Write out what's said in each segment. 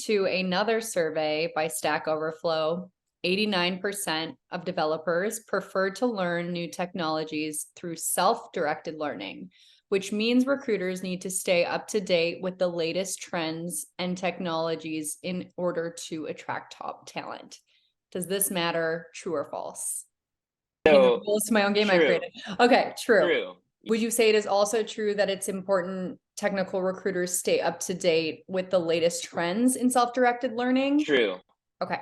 to another survey by Stack Overflow, 89% of developers prefer to learn new technologies through self-directed learning, which means recruiters need to stay up to date with the latest trends and technologies in order to attract top talent. Does this matter? True or false? Paying the rules to my own game I created. Okay, true. True. Would you say it is also true that it's important technical recruiters stay up to date with the latest trends in self-directed learning? True. Okay.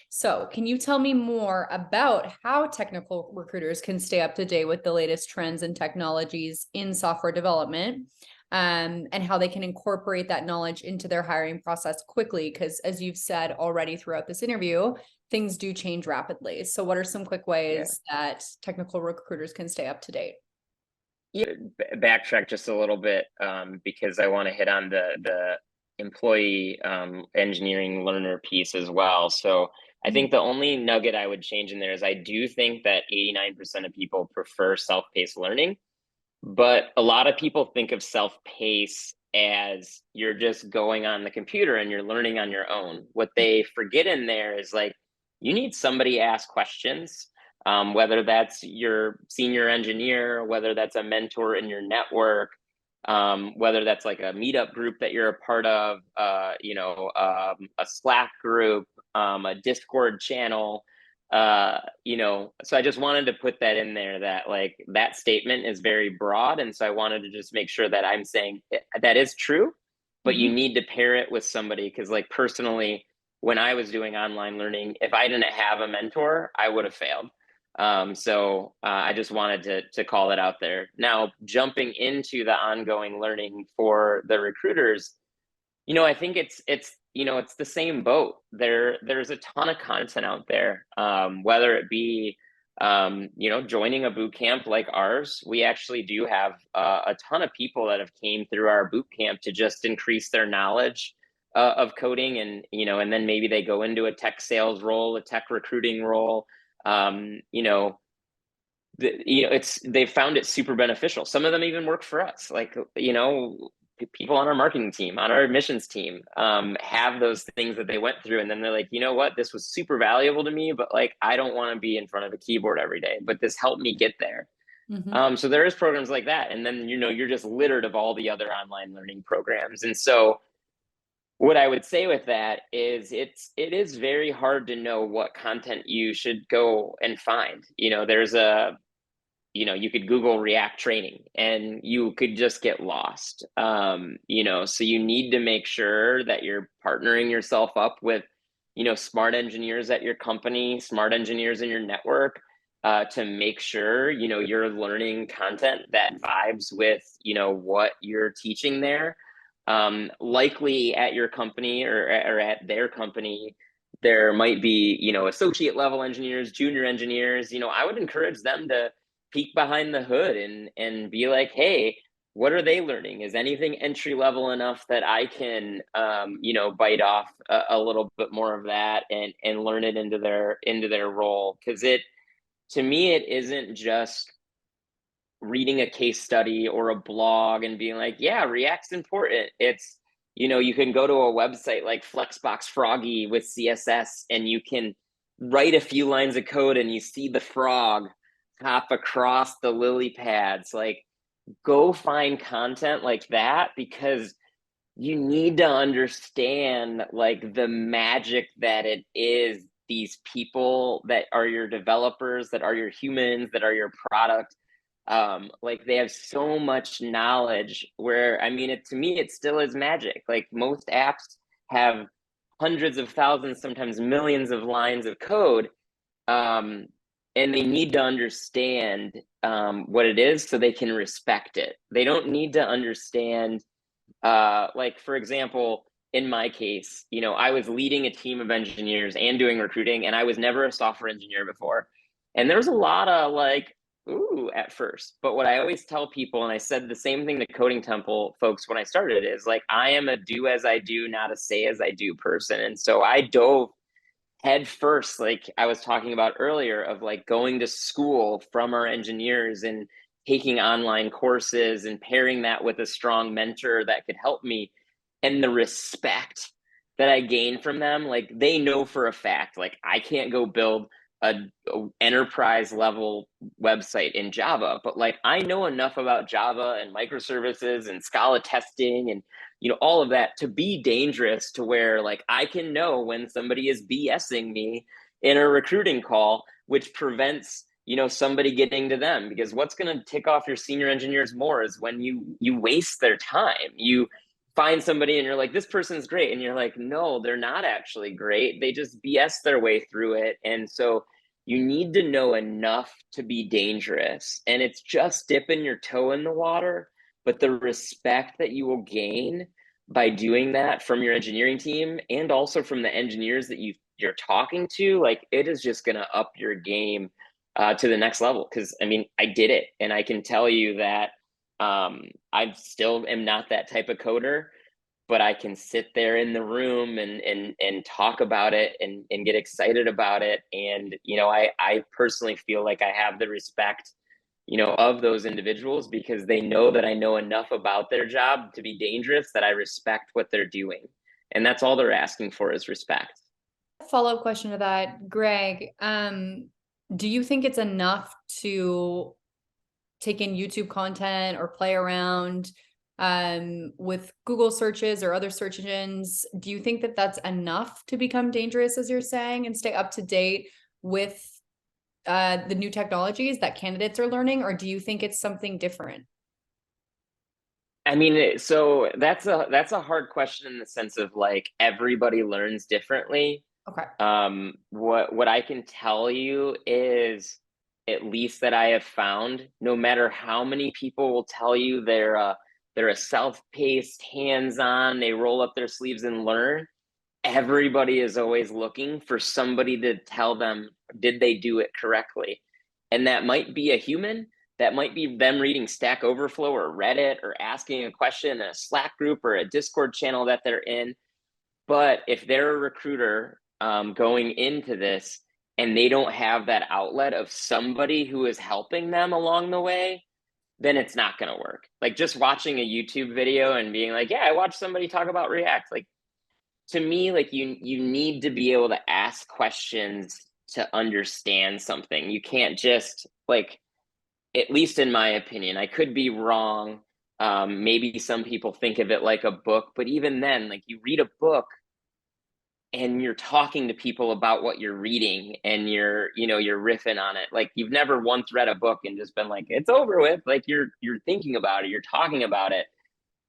So can you tell me more about how technical recruiters can stay up to date with the latest trends and technologies in software development, and how they can incorporate that knowledge into their hiring process quickly? Because as you've said already throughout this interview, things do change rapidly. So what are some quick ways that technical recruiters can stay up to date? Yeah, backtrack just a little bit because I want to hit on the employee engineering learner piece as well. So I think the only nugget I would change in there is I do think that 89% of people prefer self-paced learning, but a lot of people think of self-paced as you're just going on the computer and you're learning on your own. What they forget in there is like you need somebody to ask questions. Whether that's your senior engineer, whether that's a mentor in your network, whether that's like a meetup group that you're a part of, a Slack group, a Discord channel, so I just wanted to put that in there that like that statement is very broad. And so I wanted to just make sure that I'm saying that is true, but you need to pair it with somebody. Cause like personally, when I was doing online learning, if I didn't have a mentor, I would have failed. So I just wanted to call it out there. Now, jumping into the ongoing learning for the recruiters, I think it's the same boat. There's a ton of content out there, whether it be joining a boot camp like ours. We actually do have a ton of people that have came through our boot camp to just increase their knowledge of coding, and then maybe they go into a tech sales role, a tech recruiting role. They've found it super beneficial. Some of them even work for us. Like, people on our marketing team, on our admissions team, have those things that they went through. And then they're like, you know what, this was super valuable to me, but like, I don't want to be in front of a keyboard every day, but this helped me get there. So there is programs like that. And then, you're just littered of all the other online learning programs. And so what I would say with that is it is very hard to know what content you should go and find. You could Google React training and you could just get lost. So you need to make sure that you're partnering yourself up with, smart engineers at your company, smart engineers in your network, to make sure, you're learning content that vibes with, what you're teaching there. Likely at your company or at their company, there might be, associate level engineers, junior engineers. I would encourage them to peek behind the hood and be like, hey, what are they learning? Is anything entry level enough that I can, bite off a little bit more of that and learn it into their role? Because to me, it isn't just reading a case study or a blog and being like, yeah, React's important. It's, you can go to a website like Flexbox Froggy with CSS and you can write a few lines of code and you see the frog hop across the lily pads. Like, go find content like that, because you need to understand like the magic that it is, these people that are your developers, that are your humans, that are your product. Like, they have so much knowledge where, I mean, to me, it still is magic. Like, most apps have hundreds of thousands, sometimes millions of lines of code. And they need to understand what it is so they can respect it. They don't need to understand, like, for example, in my case, I was leading a team of engineers and doing recruiting, and I was never a software engineer before. And there was a lot of like, ooh, at first. But what I always tell people, and I said the same thing to Coding Temple folks when I started, is like, I am a do as I do, not a say as I do person. And so I dove head first, like I was talking about earlier, of like going to school from our engineers and taking online courses and pairing that with a strong mentor that could help me. And the respect that I gain from them, like they know for a fact, like I can't go build a enterprise level website in Java, but like I know enough about Java and microservices and Scala testing and all of that to be dangerous, to where like I can know when somebody is BSing me in a recruiting call, which prevents somebody getting to them. Because what's going to tick off your senior engineers more is when you waste their time. You find somebody and you're like, this person's great, and you're like, no, they're not actually great, they just BS their way through it. And so you need to know enough to be dangerous, and it's just dipping your toe in the water. But the respect that you will gain by doing that from your engineering team, and also from the engineers that you're talking to, like it is just going to up your game to the next level. Because I mean, I did it, and I can tell you that I still am not that type of coder, but I can sit there in the room and talk about it and get excited about it. And I personally feel like I have the respect of those individuals, because they know that I know enough about their job to be dangerous, that I respect what they're doing. And that's all they're asking for, is respect. Follow-up question to that, Greg. Do you think it's enough to take in YouTube content or play around with Google searches or other search engines? Do you think that that's enough to become dangerous, as you're saying, and stay up to date with the new technologies that candidates are learning? Or do you think it's something different? I mean, so that's a hard question, in the sense of like everybody learns differently. Okay. What I can tell you is, at least that I have found, no matter how many people will tell you they're a self-paced, hands-on, they roll up their sleeves and learn, everybody is always looking for somebody to tell them, did they do it correctly? And that might be a human, that might be them reading Stack Overflow or Reddit, or asking a question in a Slack group or a Discord channel that they're in. But if they're a recruiter going into this, and they don't have that outlet of somebody who is helping them along the way, then it's not going to work. Like just watching a YouTube video and being like, yeah, I watched somebody talk about React. Like, to me, like you need to be able to ask questions to understand something. You can't just like, at least in my opinion, I could be wrong. Maybe some people think of it like a book, but even then, like you read a book and you're talking to people about what you're reading, and you're riffing on it. Like you've never once read a book and just been like, it's over with. Like you're thinking about it, you're talking about it.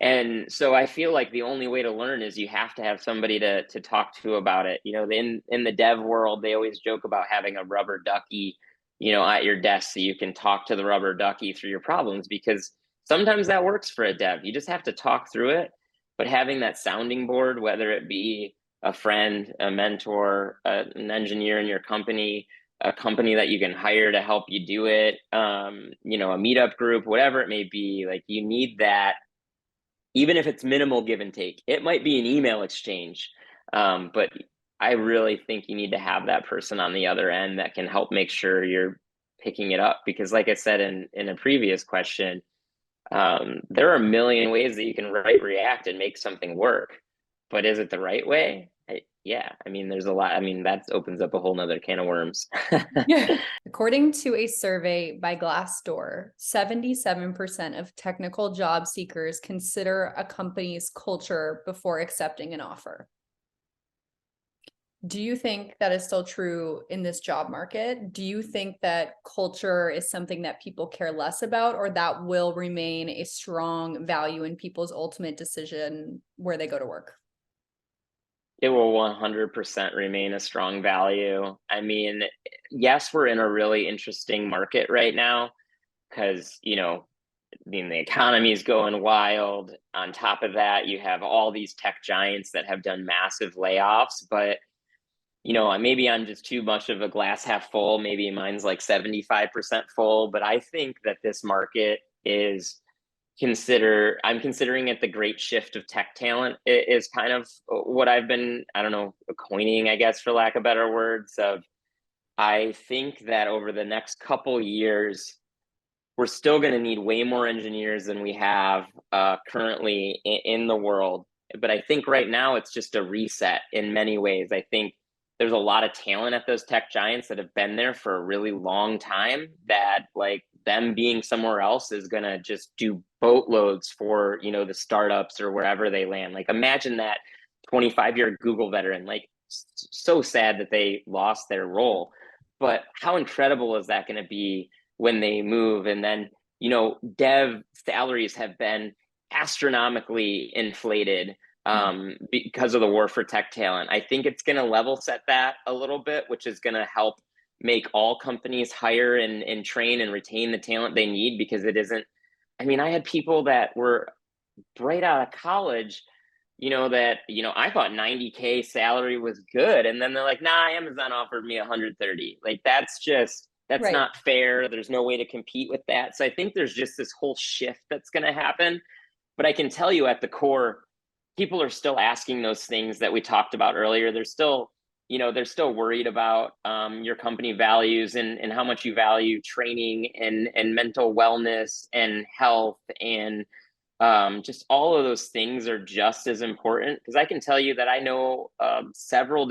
And so I feel like the only way to learn is you have to have somebody to talk to about it. In the dev world, they always joke about having a rubber ducky, at your desk, so you can talk to the rubber ducky through your problems, because sometimes that works for a dev. You just have to talk through it. But having that sounding board, whether it be a friend, a mentor, an engineer in your company, a company that you can hire to help you do it, a meetup group, whatever it may be, like you need that. Even if it's minimal give and take, it might be an email exchange. But I really think you need to have that person on the other end that can help make sure you're picking it up. Because like I said in a previous question, there are a million ways that you can write React and make something work. But is it the right way? Yeah, I mean, there's a lot. I mean, that opens up a whole nother can of worms. Yeah. According to a survey by Glassdoor, 77% of technical job seekers consider a company's culture before accepting an offer. Do you think that is still true in this job market? Do you think that culture is something that people care less about, or that will remain a strong value in people's ultimate decision where they go to work? It will 100% remain a strong value. I mean, yes, we're in a really interesting market right now, because, I mean, the economy is going wild. On top of that, you have all these tech giants that have done massive layoffs. But, maybe I'm just too much of a glass half full. Maybe mine's like 75% full. But I think that this market is I'm considering it the great shift of tech talent. It is kind of what I've been, I don't know, coining, I guess, for lack of better words. Of I think that over the next couple years, we're still going to need way more engineers than we have currently in the world. But I think right now it's just a reset in many ways. I think there's a lot of talent at those tech giants that have been there for a really long time, that like them being somewhere else is going to just do boatloads for, you know, the startups or wherever they land. Like imagine that 25-year Google veteran, like so sad that they lost their role, but how incredible is that going to be when they move? And then, you know, dev salaries have been astronomically inflated because of the war for tech talent. I think it's going to level set that a little bit, which is going to help make all companies hire and train and retain the talent they need, because it isn't, I mean, I had people that were right out of college, you know, that, you know, I thought 90K salary was good. And then they're like, nah, Amazon offered me 130. Like, that's Right. not fair. There's no way to compete with that. So I think there's just this whole shift that's going to happen. But I can tell you at the core, people are still asking those things that we talked about earlier. They're still, you know, they're still worried about your company values and how much you value training and mental wellness and health, and just all of those things are just as important. Because I can tell you that I know several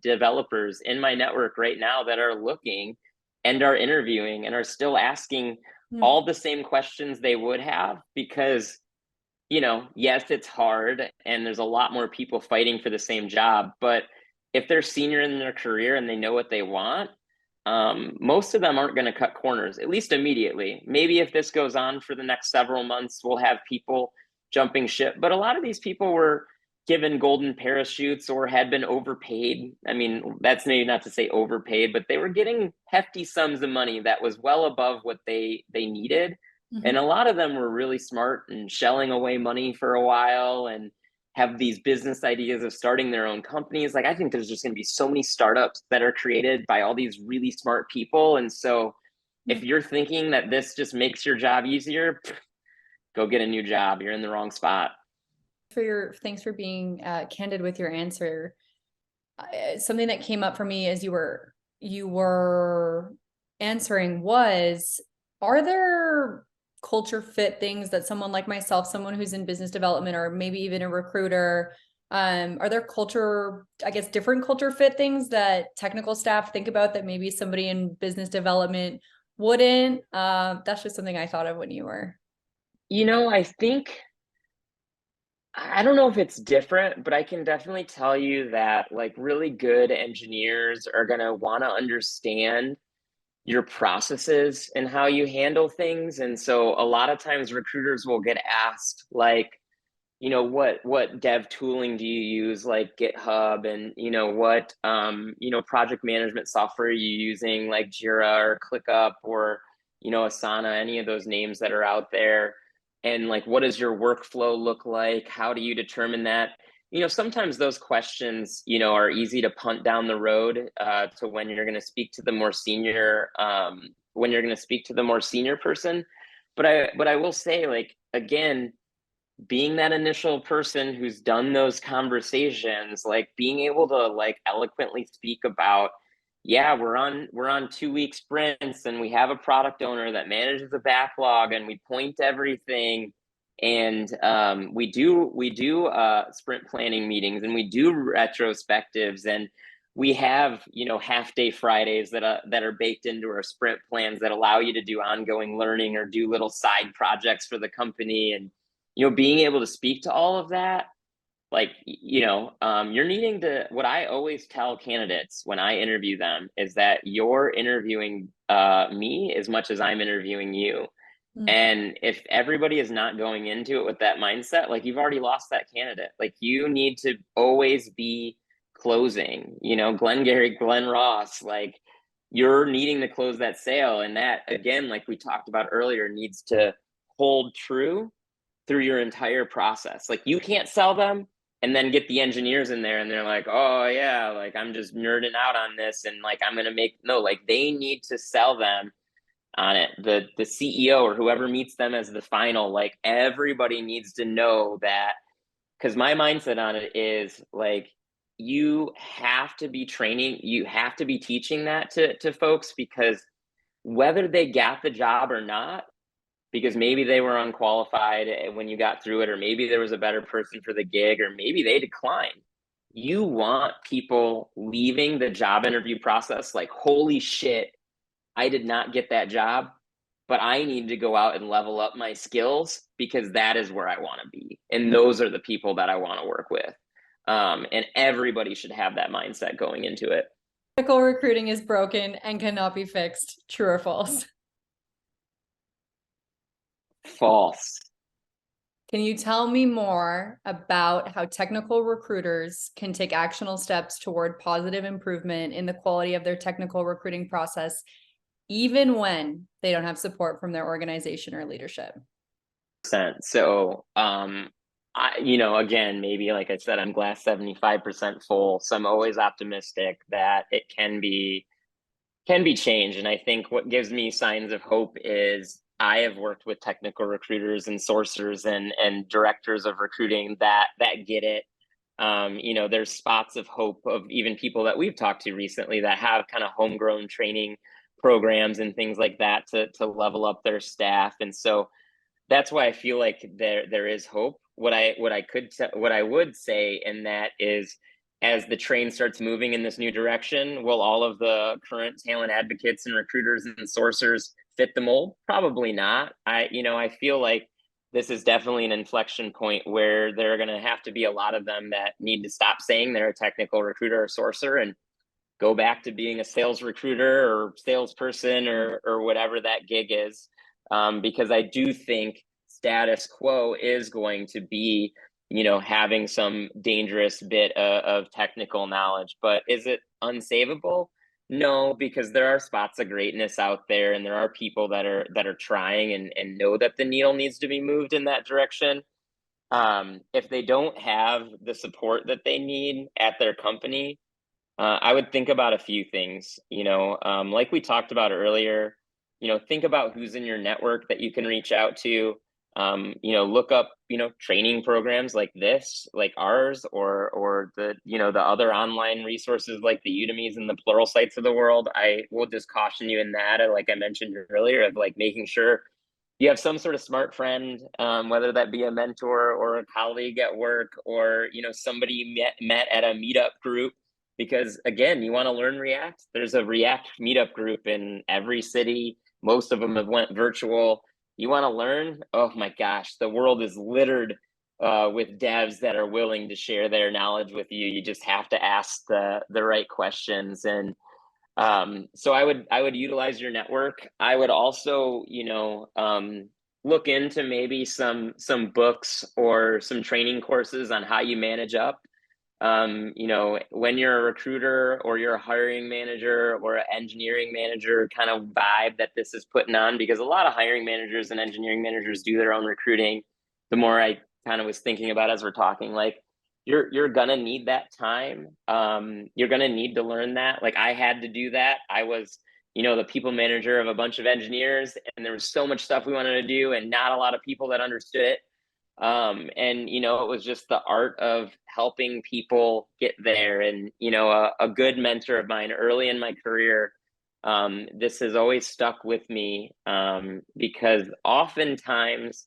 developers in my network right now that are looking and are interviewing and are still asking Mm. all the same questions they would have, because, you know, yes, it's hard and there's a lot more people fighting for the same job, but if they're senior in their career and they know what they want, most of them aren't going to cut corners, at least immediately. Maybe if this goes on for the next several months, we'll have people jumping ship. But a lot of these people were given golden parachutes or had been overpaid. I mean, that's maybe not to say overpaid, but they were getting hefty sums of money that was well above what they needed. And a lot of them were really smart and shelling away money for a while and have these business ideas of starting their own companies. Like, I think there's just going to be so many startups that are created by all these really smart people. And so if Mhm. you're thinking that this just makes your job easier, go get a new job. You're in the wrong spot. Thanks for being candid with your answer. Something that came up for me as you were answering was, are there culture fit things that someone like myself, someone who's in business development or maybe even a recruiter, are there different culture fit things that technical staff think about that maybe somebody in business development wouldn't? That's just something I thought of when you were. You know, I don't know if it's different, but I can definitely tell you that like really good engineers are going to want to understand your processes and how you handle things. And so a lot of times recruiters will get asked like, you know, what dev tooling do you use, like GitHub, and you know what you know, project management software are you using, like Jira or ClickUp or, you know, Asana, any of those names that are out there. And like, what does your workflow look like? How do you determine that? You know, sometimes those questions, you know, are easy to punt down the road to when you're going to speak to the more senior when you're going to speak to the more senior person. But I will say, like, again, being that initial person who's done those conversations, like being able to like eloquently speak about, yeah, we're on 2 week sprints and we have a product owner that manages the backlog and we point to everything, and we do sprint planning meetings and we do retrospectives, and we have, you know, half day Fridays that are baked into our sprint plans that allow you to do ongoing learning or do little side projects for the company. And you know, being able to speak to all of that, like, you know, you're needing to, what I always tell candidates when I interview them is that you're interviewing me as much as I'm interviewing you. Mm. And if everybody is not going into it with that mindset, like, you've already lost that candidate. Like, you need to always be closing, you know, Glengarry Glen Ross, like, you're needing to close that sale. And that, again, like we talked about earlier, needs to hold true through your entire process. Like, you can't sell them and then get the engineers in there and they're like, oh yeah, like I'm just nerding out on this and like I'm gonna make, no, like they need to sell them on it. The CEO or whoever meets them as the final, like everybody needs to know that, because my mindset on it is like, you have to be training, you have to be teaching that to folks, because whether they got the job or not, because maybe they were unqualified when you got through it, or maybe there was a better person for the gig, or maybe they declined. You want people leaving the job interview process like, holy shit, I did not get that job, but I need to go out and level up my skills because that is where I want to be. And those are the people that I want to work with. And everybody should have that mindset going into it. Technical recruiting is broken and cannot be fixed. True or false? False. Can you tell me more about how technical recruiters can take actionable steps toward positive improvement in the quality of their technical recruiting process, even when they don't have support from their organization or leadership? So, again, maybe like I said, I'm glass 75% full. So I'm always optimistic that it can be changed. And I think what gives me signs of hope is I have worked with technical recruiters and sourcers and directors of recruiting that get it. There's spots of hope of even people that we've talked to recently that have kind of homegrown training programs and things like that to level up their staff. And so that's why I feel like there is hope. What I would say, and that is, as the train starts moving in this new direction, will all of the current talent advocates and recruiters and sourcers fit the mold? Probably not. I feel like this is definitely an inflection point where there are going to have to be a lot of them that need to stop saying they're a technical recruiter or sourcer and go back to being a sales recruiter or salesperson or whatever that gig is. Because I do think status quo is going to be, having some dangerous bit of technical knowledge. But is it unsavable? No, because there are spots of greatness out there, and there are people that are trying and know that the needle needs to be moved in that direction. If they don't have the support that they need at their company, I would think about a few things, like we talked about earlier. Think about who's in your network that you can reach out to. Look up, training programs like this, like ours, or the other online resources like the Udemy's and the Pluralsights of the world. I will just caution you in that, like I mentioned earlier, of like making sure you have some sort of smart friend, whether that be a mentor or a colleague at work, or somebody you met at a meetup group. Because again, you want to learn React. There's a React meetup group in every city. Most of them have went virtual. You want to learn? Oh my gosh, the world is littered with devs that are willing to share their knowledge with you. You just have to ask the right questions. And so I would utilize your network. I would also, look into maybe some books or some training courses on how you manage up. When you're a recruiter or you're a hiring manager or an engineering manager kind of vibe that this is putting on, because a lot of hiring managers and engineering managers do their own recruiting. The more I kind of was thinking about as we're talking, like you're gonna need that time. You're gonna need to learn that. Like I had to do that. I was, the people manager of a bunch of engineers, and there was so much stuff we wanted to do and not a lot of people that understood it. And it was just the art of helping people get there. And a good mentor of mine early in my career, this has always stuck with me, because oftentimes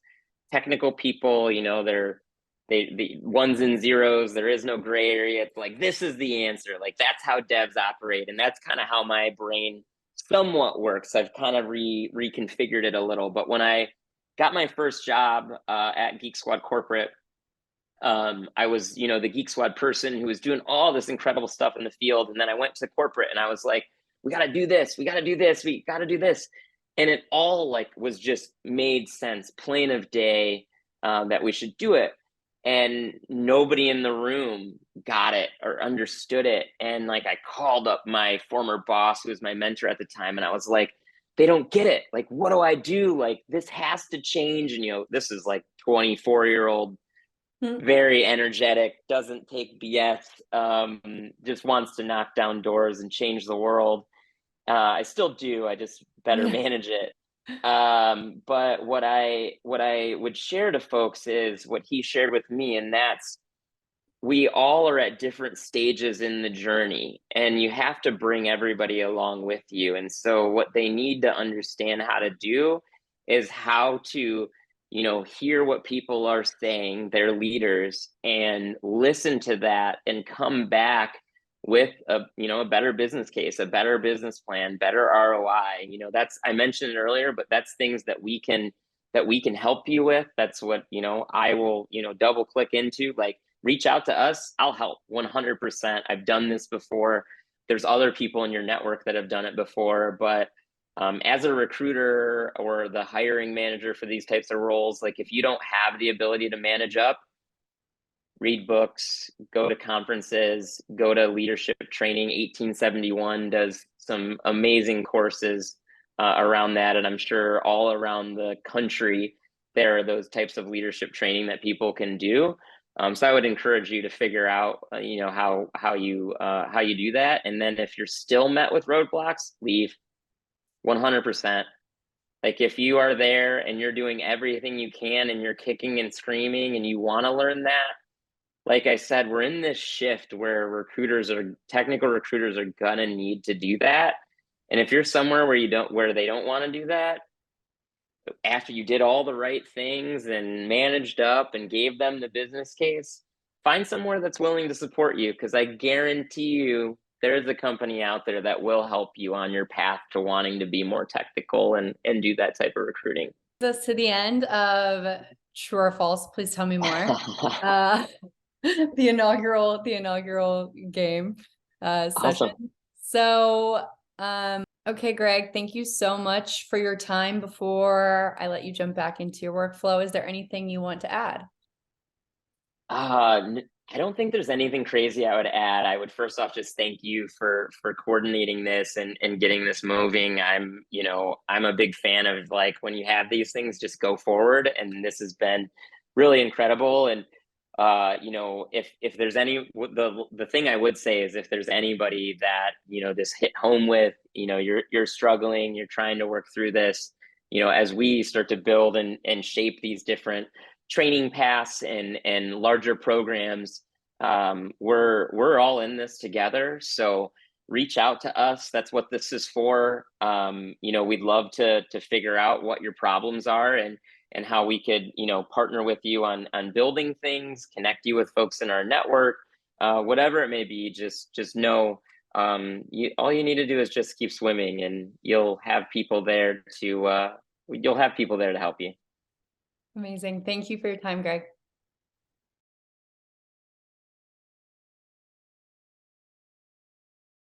technical people, they're the ones and zeros, there is no gray area. It's like, this is the answer. Like that's how devs operate, and that's kind of how my brain somewhat works. I've kind of reconfigured it a little. But when I got my first job at Geek Squad Corporate, I was, the Geek Squad person who was doing all this incredible stuff in the field. And then I went to corporate and I was like, we got to do this. We got to do this. We got to do this. And it all like was just made sense, plain of day, that we should do it. And nobody in the room got it or understood it. And like, I called up my former boss, who was my mentor at the time, and I was like, they don't get it. Like, what do I do? Like, this has to change. And, this is like 24-year-old, very energetic, doesn't take BS, just wants to knock down doors and change the world. I still do. I just better manage it. But what I would share to folks is what he shared with me, and that's, we all are at different stages in the journey, and you have to bring everybody along with you. And so what they need to understand how to do is how to, hear what people are saying, their leaders, and listen to that and come back with a better business case, a better business plan, better ROI. That's, I mentioned it earlier, but that's things that we can help you with. That's what, I will, double click into. Like, reach out to us. I'll help 100%. I've done this before. There's other people in your network that have done it before, but as a recruiter or the hiring manager for these types of roles, like, if you don't have the ability to manage up, read books, go to conferences, go to leadership training. 1871 does some amazing courses around that. And I'm sure all around the country, there are those types of leadership training that people can do. So I would encourage you to figure out, how you do that. And then if you're still met with roadblocks, leave 100%. Like, if you are there and you're doing everything you can and you're kicking and screaming and you want to learn that, like I said, we're in this shift where technical recruiters are gonna need to do that. And if you're somewhere where they don't want to do that, after you did all the right things and managed up and gave them the business case, find somewhere that's willing to support you, because I guarantee you there's a company out there that will help you on your path to wanting to be more technical and do that type of recruiting. This to the end of True or False. Please tell me more. The inaugural game session. Awesome. So okay, Greg, thank you so much for your time. Before I let you jump back into your workflow, is there anything you want to add? I don't think there's anything crazy I would add. I would first off just thank you for coordinating this and getting this moving. I'm a big fan of, like, when you have these things, just go forward, and this has been really incredible. And if there's the thing I would say is, if there's anybody that this hit home with, you're struggling, you're trying to work through this, as we start to build and shape these different training paths and larger programs, we're all in this together. So reach out to us. That's what this is for. We'd love to figure out what your problems are and how we could, partner with you on building things, connect you with folks in our network, whatever it may be. Just know, all you need to do is just keep swimming, and you'll have people there to help you. Amazing. Thank you for your time, Greg.